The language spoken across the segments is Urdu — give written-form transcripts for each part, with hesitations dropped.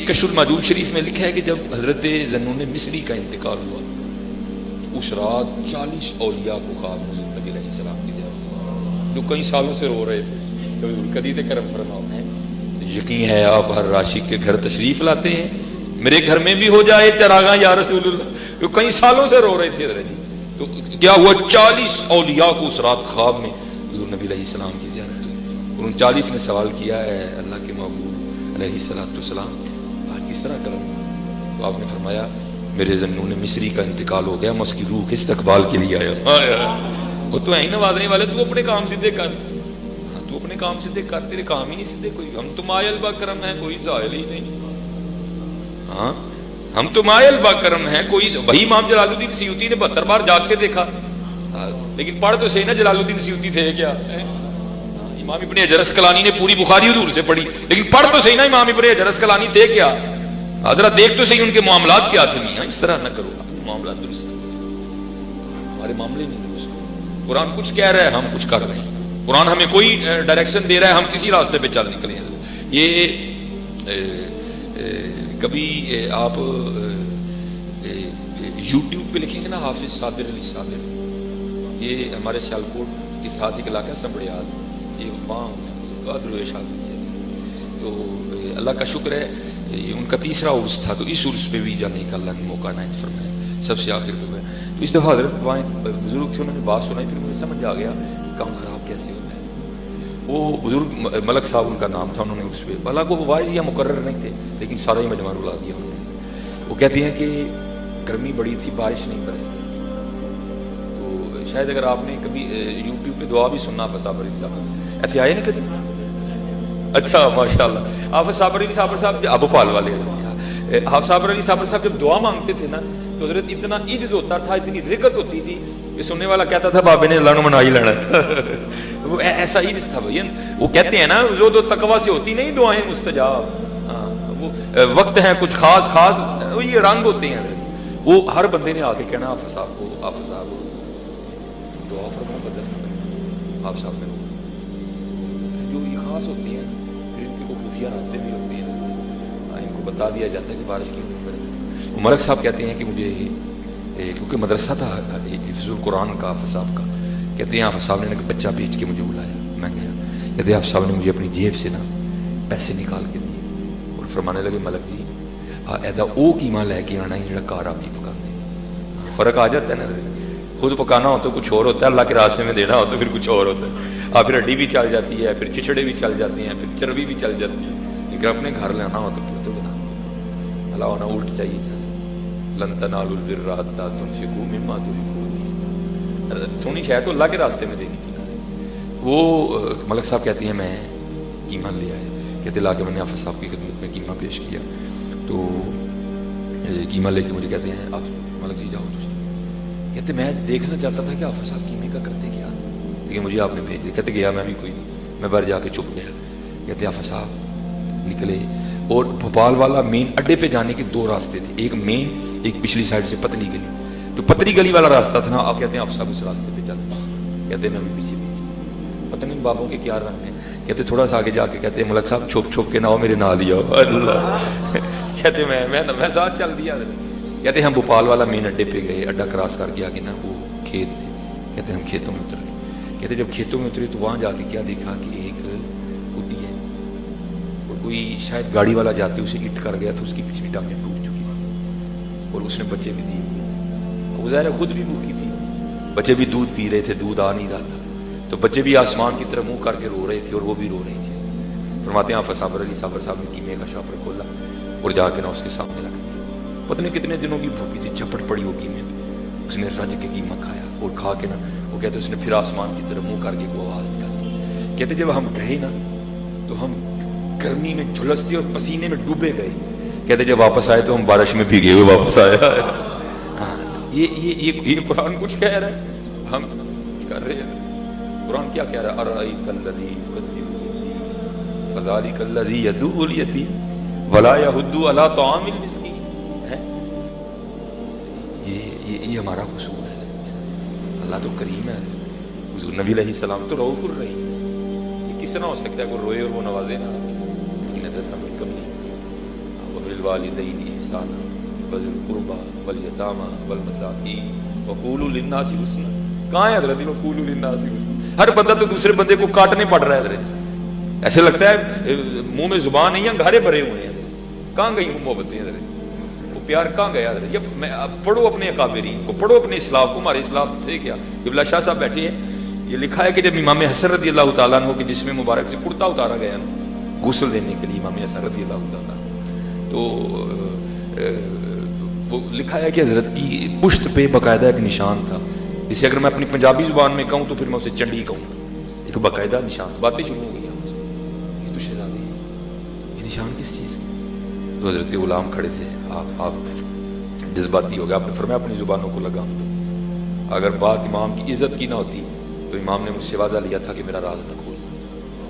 کشف المحدود شریف میں لکھا ہے کہ جب حضرت ذنون مصری کا انتقال ہوا اس رات 40 اولیاء کو خواب میں حضور نبی علیہ السلام کی جانب جو کئی سالوں سے رو رہے تھے کبھی قدید کرم فرماؤ ہے. یقین ہے آپ ہر راشق کے گھر تشریف لاتے ہیں, میرے گھر میں بھی ہو جائے چراغاں یا رسول اللہ. جو کئی سالوں سے رو رہے تھے حضرت جی, تو کیا ہوا 40 اولیاء کو اس رات خواب میں حضور نبی علیہ السلام کی زیارت ہوئی. اور ان 40 نے سوال کیا ہے اللہ کے محبوب علیہ السلام آج کس طرح کروں. تو آپ نے فرمایا میرے ذنون مصری کا انتقال ہو گیا, میں اس کی روح کے استقبال کے لیے آیا. وہ تو ہے ہی نوازنے والے, تو اپنے کام سیدھے کر, تو اپنے کام سیدھے کر, تیرے کام ہی نہیں سیدھے. کوئی ہم تو مائل با کرم ہے, کوئی زائل ہی نہیں. ہاں ہم تو مائل با کرم ہے کوئی. وہی امام جلال الدین سیوطی نے 72 بار جاگ کے دیکھا, لیکن پڑھ تو صحیح نا جلال الدین سیوطی تھے کیا. امام ابن حجر اسقلانی نے پوری بخاری حضور سے پڑھی, لیکن پڑھ تو صحیح نا امام ابن حجر اسقلانی تھے کیا. حضرت دیکھ تو صحیح ان کے معاملات کیا تھے. نہیں اس طرح نہ کرو, اپنے معاملات درست کرو, ہمارے معاملے نہیں درست. قرآن کچھ کہہ رہا ہے, ہم کچھ کر رہے ہیں. قرآن ہمیں کوئی ڈائریکشن دے رہا ہے, ہم کسی راستے پہ چل نکلے ہیں. یہ کبھی آپ یوٹیوب پہ لکھیں گے نا حافظ صابر علی صابر, یہ ہمارے سیالکوٹ کے ساتھ ایک علاقہ سنبڑیال, یہ وہاں درویش آدمی. تو اللہ کا شکر ہے یہ ان کا تیسرا عرس تھا, تو اس عرس پہ بھی جانے کا اللہ نے موقع عنایت فرمایا سب سے آخر پہ. تو اس دفعہ حضرت وہاں بزرگ تھے, انہوں نے بات سنائی, پھر مجھے سمجھ آ گیا کام خراب کیسے ہوتا ہے. وہ بزرگ ملک صاحب ان کا نام تھا, انہوں نے اس پہ حالانکہ وہ واعظ یا مقرر نہیں تھے, لیکن سارا ہی مجمع رلا دیا انہوں نے. وہ کہتے ہیں کہ گرمی بڑی تھی, بارش نہیں برسی. تو شاید اگر آپ نے کبھی یوٹیوب پہ دعا بھی سننا حافظ صابر علی صاحب ایسے آئے نا کبھی. اچھا ماشاء اللہ. حافظ صابر علی صاحب ابو پال والے حافظ صابر علی صاحب جب دعا مانگتے تھے نا, تو حضرت اتنا عجز ہوتا تھا, اتنی رقت ہوتی تھی کہ سننے والا کہتا تھا بابے نے اللہ نے منا ہی لینا. وہ ایسا عجز تھا بھائی. وہ کہتے ہیں نا جو تقوی سے ہوتی نہیں دعائیں مستجاب, وہ وقت ہیں کچھ خاص یہ رنگ ہوتے ہیں. وہ ہر بندے نے آ کے کہنا حافظ صاحب کو, حافظ صاحب دعا فرما بدل حافظ صاحب نے جو یہ خاص ہوتی ہیں, پھر ان کے خفیہ رابطے بھی ہوتے ہیں, ان کو بتا دیا جاتا ہے کہ بارش کی برس. ملک صاحب کہتے ہیں کہ مجھے کیونکہ مدرسہ تھا حفظ القرآن کا حافظ صاحب کا, کہتے ہیں حافظ صاحب نے بچہ بھیج کے مجھے بلایا, میں گیا. کہتے ہیں حافظ صاحب نے مجھے اپنی جیب سے نا پیسے نکال کے دیے اور فرمانے لگے ملک جی ایدا او قیمہ لے کے آنا ہی جڑا کار آپ ہی پکانے. فرق آ جاتا ہے نا, خود پکانا ہو تو کچھ اور ہوتا ہے, اللہ کے راستے میں دینا ہو تو پھر کچھ اور ہوتا ہے. پھر ہڈی بھی چل جاتی ہے, پھر چچڑے بھی چل جاتے ہیں, پھر چربی بھی چل جاتی ہے. لیکن اپنے گھر لانا ہو تو پھر تو بنا اللہ ہونا الٹ چاہیے تھا. لن تنالوا البر حتى تنفقوا مما تحبون. سونی شاید تو اللہ کے راستے میں دینی تھی. وہ ملک صاحب کہتے ہیں میں قیمہ لے آیا, کہتے لا کے میں نے حافظ صاحب کی خدمت میں قیمہ پیش کیا. تو قیمہ لے کے مجھے کہتے ہیں آپ ملک جی جاؤ. کہتے میں دیکھنا چاہتا تھا کہ حافظ صاحب قیمے کا کرتے کیا, لیکن مجھے آپ نے بھیج دیا. کہتے گیا میں بھی کوئی نہیں, میں باہر جا کے چھپ گیا. کہتے حافظ صاحب نکلے, اور بھوپال والا مین اڈے پہ جانے کے 2 راستے تھے, ایک مین, ایک پچھلی سائڈ سے پتلی گلی. جو پتلی گلی والا راستہ تھا نا, آپ کہتے ہیں حافظ صاحب اس راستے پہ چلتے. کہتے ہیں میں بھی پیچھے پتہ نہیں بابوں کے کیا رنگ ہیں. کہتے تھوڑا سا آگے جا کے کہتے ہیں ملک صاحب چھپ کے نہ ہو میرے نہ لیا. اللہ کہتے میں ساتھ چل دیا. کہتے ہیں ہم بھوپال والا مین اڈے پہ گئے, اڈا کراس کر کے آگے نا وہ کھیت تھے. کہتے ہیں ہم کھیتوں میں اتر گئے. کہتے جب کھیتوں میں اترے تو وہاں جا کے کیا دیکھا کہ ایک کتی ہے, اور کوئی شاید گاڑی والا جاتے اسے اٹ کر گیا تو اس کی پچھلی ٹانگیں ٹوٹ چکی تھی, اور اس نے بچے بھی دیے ہوئے تھے. وہ ظاہر خود بھی بھوکی تھی, بچے بھی دودھ پی رہے تھے, دودھ آ نہیں رہا تھا. تو بچے بھی آسمان کی طرف منہ کر کے رو رہے تھے, اور وہ بھی رو رہی تھی. فرماتے ہیں حافظ صابر علی صاحب نے قیمے کا شاپر کھولا اور جا کے نا اس کے سامنے رکھ دیا. پتہ نہیں کتنے دنوں کی بھوکی تھی, جھپٹ پڑی وہ قیمے پہ. اس نے رج کے قیمہ کھایا, اور کھا کے نا وہ کہتے اس نے پھر آسمان کی طرف منہ کر کے وہ آواز نکالی. کہتے جب ہم گئے نا تو ہم گرمی میں جھلستے اور پسینے میں ڈوبے گئے. کہتے جب واپس آئے تو ہم بارش میں بھیگے ہوئے واپس آئے. یہ قرآن کچھ کہہ رہا ہے, ہم کر رہے ہیں. قرآن کیا کہہ رہا ہے, ارأیت الذی یکذب بالدین فذلک الذی یدعو الیتیم ولا یحض علی طعام المسکین. یہ ہمارا قصور ہے. اللہ تو کریم ہے, حضور نبی علیہ السلام تو رؤوف الرحیم. یہ کس طرح ہو سکتا ہے کوئی روئے اور وہ نوازے نا, لیکن حضرت ہمیں کمی وبالوالدین احسانا وذی القربى والیتامی والمساکین وقولوا للناس حسنا. کہاں ہے حضرت وقولوا للناس حسنا؟ ہر بندہ تو دوسرے بندے کو کاٹنے پڑ رہا ہے حضرت. ایسے لگتا ہے منہ میں زبان نہیں ہے, گھارے بھرے ہوئے ہیں. کہاں گئی وہ محبتیں حضرت؟ وہ پیار کہاں گیا حضرت؟ یہ پڑھو اپنے اکابرین کو, پڑھو اپنے اسلاف کو. ہمارے اسلاف تھے کیا؟ قبلہ شاہ صاحب بیٹھے ہیں, یہ لکھا ہے کہ جب امام حسن رضی اللہ تعالیٰ عنہ کے جسم مبارک سے کرتا اتارا گیا نا غسل دینے کے لیے امام حسن رضی اللہ تعالیٰ, تو وہ لکھا ہے کہ حضرت کی پشت پہ باقاعدہ ایک نشان تھا. جسے اگر میں اپنی پنجابی زبان میں کہوں تو پھر میں اسے چنڈی کہوں گا. ایک باقاعدہ نشان. باتیں شروع ہو گئی ہیں مجھے, یہ تو شہزادی ہے, یہ نشان کس چیز کی؟ تو حضرت کے غلام کھڑے تھے. آپ جذباتی ہو گیا, آپ نے فرمایا اپنی زبانوں کو لگام دو. اگر بات امام کی عزت کی نہ ہوتی تو امام نے مجھ سے وعدہ لیا تھا کہ میرا راز نہ کھولنا.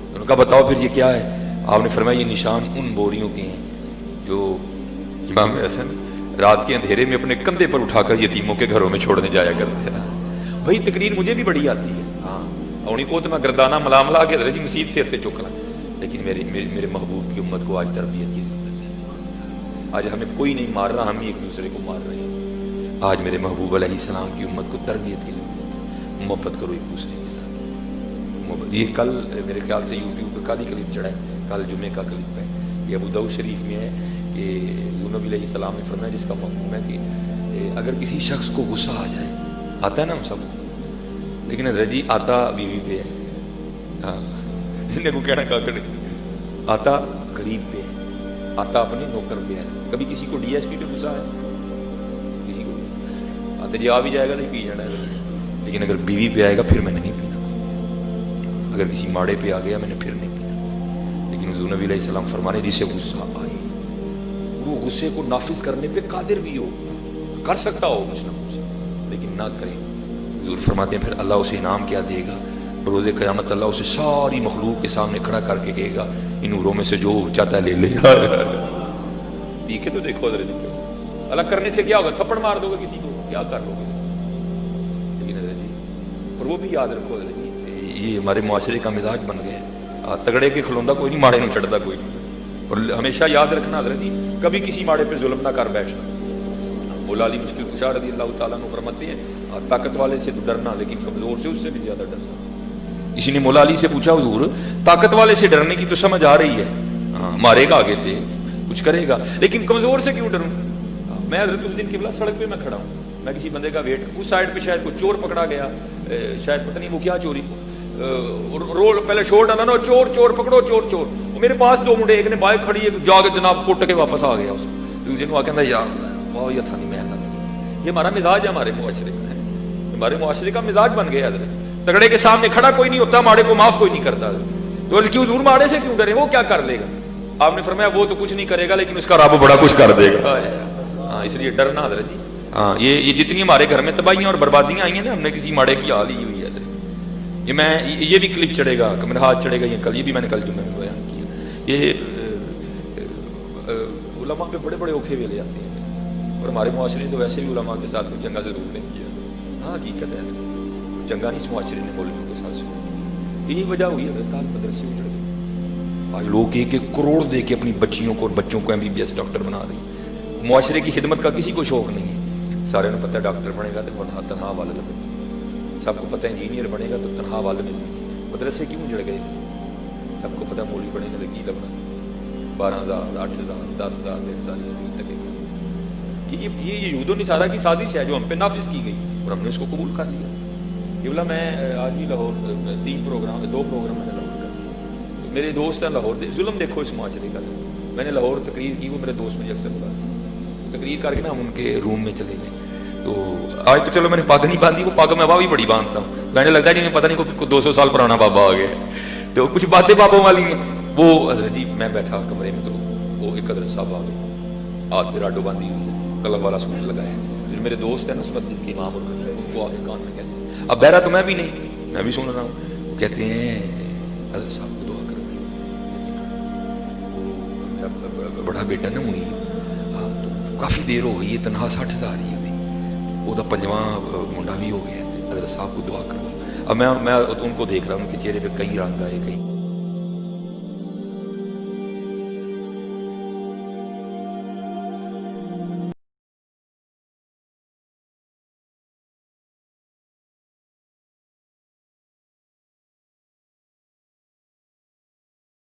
انہوں نے کہا بتاؤ پھر یہ کیا ہے؟ آپ نے فرمایا یہ نشان ان بوریوں کے ہیں جو امام حسن رات کے اندھیرے میں اپنے کندھے پر اٹھا کر یتیموں کے گھروں میں چھوڑنے جایا کرتے ہیں. بھائی تقریر مجھے بھی بڑی آتی ہے, ہاں انہیں کو تو میں گردانہ ملا کے حضرت جی مسجد سے اتنے چک رہا, لیکن میرے محبوب کی امت کو آج تربیت کی ضرورت ہے. آج ہمیں کوئی نہیں مار رہا, ہم ہی ایک دوسرے کو مار رہے ہیں. آج میرے محبوب علیہ السلام کی امت کو تربیت کی ضرورت ہے. محبت کرو ایک دوسرے کے ساتھ. یہ کل میرے خیال سے یوٹیوب پہ کل ہی کلپ چڑھا ہے, کل جمعے کا کلپ ہے. یہ ابو داؤد شریف میں ہے کہ نبی علیہ السلام نے فرمایا, جس کا مفہوم ہے کہ اگر کسی شخص کو غصہ آ جائے, آتا ہے نا ہم سب کو, لیکن حضرت جی آتا بیوی پہ ہے, ہاں جن کو کہنا کا کرے, آتا غریب پہ ہے, آتا اپنے نوکر پہ ہے. کبھی کسی کو ڈی ایس پی پہ غصہ ہے؟ کسی کو آتا جی آ بھی جائے گا نہیں پی جانا ہے, لیکن اگر بیوی پہ آئے گا پھر میں نے نہیں پینا. اگر کسی ماڑے پہ آ گیا میں نے پھر نہیں پینا. لیکن حضور نبی علیہ السلام فرمانے جسے غصہ آئے وہ غصے کو نافذ کرنے پہ قادر بھی ہو, کر سکتا ہو کچھ نہ کچھ, لیکن نہ کرے. حضور فرماتے ہیں پھر اللہ اسے انعام کیا دے گا؟ بروز قیامت اللہ اسے ساری مخلوق کے سامنے کھڑا کر کے کہے گا ان نوروں میں سے جو چاہتا ہے لے لے. پی کے تو دیکھو حضرت, اللہ کرنے سے کیا ہوگا؟ تھپڑ مار دو گے کسی کو, کیا کر لو گے؟ لیکن حضرت جی اور وہ بھی یاد رکھو حضرت جی, یہ ہمارے معاشرے کا مزاج بن گیا ہے. تگڑے کے کھلوندا کوئی نہیں, ماڑے نہیں چڑھتا کوئی نہیں. اور ہمیشہ یاد رکھنا حضرت جی کبھی کسی ماڑے پہ ظلم نہ کر بیٹھنا. مولا علی مشکل کشا رضی اللہ تعالیٰ عنہ فرماتے ہیں طاقت والے سے تو ڈرنا, لیکن کمزور سے اس سے بھی زیادہ ڈرنا. اسی نے مولا علی سے پوچھا حضور طاقت والے سے ڈرنے کی تو سمجھ آ رہی ہے, ہاں مارے گا آگے سے کچھ کرے گا, لیکن کمزور سے کیوں ڈروں؟ میں حضرت اس دن قبلہ سڑک پہ میں کھڑا ہوں, میں کسی بندے کا ویٹ, اس سائڈ پہ شاید کوئی چور پکڑا گیا, شاید پتہ نہیں وہ کیا چوری, رول پہلے شور ڈالا نا, چور چور پکڑو چور چور. میرے پاس دو منڈے, ایک نے بائک کھڑی ہے جا کے جناب کٹ کے واپس آ گیا, اس دوسرے نے آ کے یار واہ یہ تھا نہیں میں تھا. یہ ہمارا مزاج ہے, ہمارے معاشرے کا ہے, ہمارے معاشرے کا مزاج بن گیا حضرت. تگڑے کے سامنے کھڑا کوئی نہیں ہوتا, ماڑے کو معاف کوئی نہیں کرتا. تو کیوں دور ماڑے سے کیوں ڈرے, وہ کیا کر لے گا؟ آپ نے فرمایا وہ تو کچھ نہیں کرے گا لیکن اس کا رب بڑا کچھ کر دے گا. ہاں اس لیے ڈرنا حضرت جی. ہاں یہ جتنی ہمارے گھر میں تباہیاں اور بربادیاں آئی ہیں نا, ہم نے کسی ماڑے کی حال ہی ہوئی ہے. یہ بھی کلپ چڑھے گا, میرا ہاتھ چڑھے گا, یہ کل یہ بھی میں نے کل جمعے میں بیان کیا. یہ علماء پہ بڑے بڑے اوکھے ویلے آتے ہیں, اور ہمارے معاشرے نے تو ویسے بھی علماء کے ساتھ کوئی چنگا ضرور نہیں کیا. ہاں حقیقت ہے چنگا نہیں اس معاشرے نے مولویوں کے ساتھ سنا. یہی وجہ ہوئی ہے حضرت مدرسے اجڑ گئے. آج لوگ ایک ایک کروڑ دے کے اپنی بچیوں کو اور بچوں کو MBBS ڈاکٹر بنا رہی ہیں. معاشرے کی خدمت کا کسی کو شوق نہیں ہے. سارے نے پتہ ہے ڈاکٹر بنے گا تو تنہا والد بنے گا, سب کو پتہ ہے انجینئر بنے گا تو تنہا والد میں. مدرسے کیوں اجڑ گئے؟ سب کو پتہ مولوی بنے گا تو کی لگنا, 12,000 8,000 10,000 1,500 تک. یہ یہود و نصارہ کی سازش ہے جو ہم پہ نافذ کی گئی اور ہم نے اس کو قبول کر لیا. یہ بولا میں آج ہی لاہور 2 پروگرام میں نے لاہور کر. میرے دوست ہیں لاہور, ظلم دیکھو اس معاشرے کا. میں نے لاہور تقریر کی, وہ میرے دوست مجھے اکثر بلا تقریر کر کے نا ہم ان کے روم میں چلے گئے. تو آج تو چلو میں نے پگ نہیں باندھی, وہ پگ میں بھی بڑی باندھتا ہوں. میں نے لگتا ہے جی میں پتہ نہیں کوئی 200 سال پرانا بابا آ گیا. تو کچھ باتیں بابوں والی ہیں. وہ حضرت جی میں بیٹھا کمرے میں, تو وہ ایک حضرت صاحب آ گئے, ہاتھ پہ راڈو باندھی ہوئی ہے, قلم والا سوٹ لگایا. پھر میرے دوست ہیں نا اس مسجد کے امام, اور ان کو آ کے کان میں کہتے ہیں, اب بہرا تو میں بھی نہیں, میں بھی سن رہا ہوں. وہ کہتے ہیں حضرت صاحب کو دعا کرو, میرا بڑا بیٹا نا وہی کافی دیر ہو گئی ہے, تنہا 60,000 ہی ہوتی, وہ 5واں منڈا بھی ہو گیا. حضرت صاحب کو دعا کروا. اب میں ان کو دیکھ رہا ہوں, ان کے چہرے پہ کئی رنگ آئے, کئی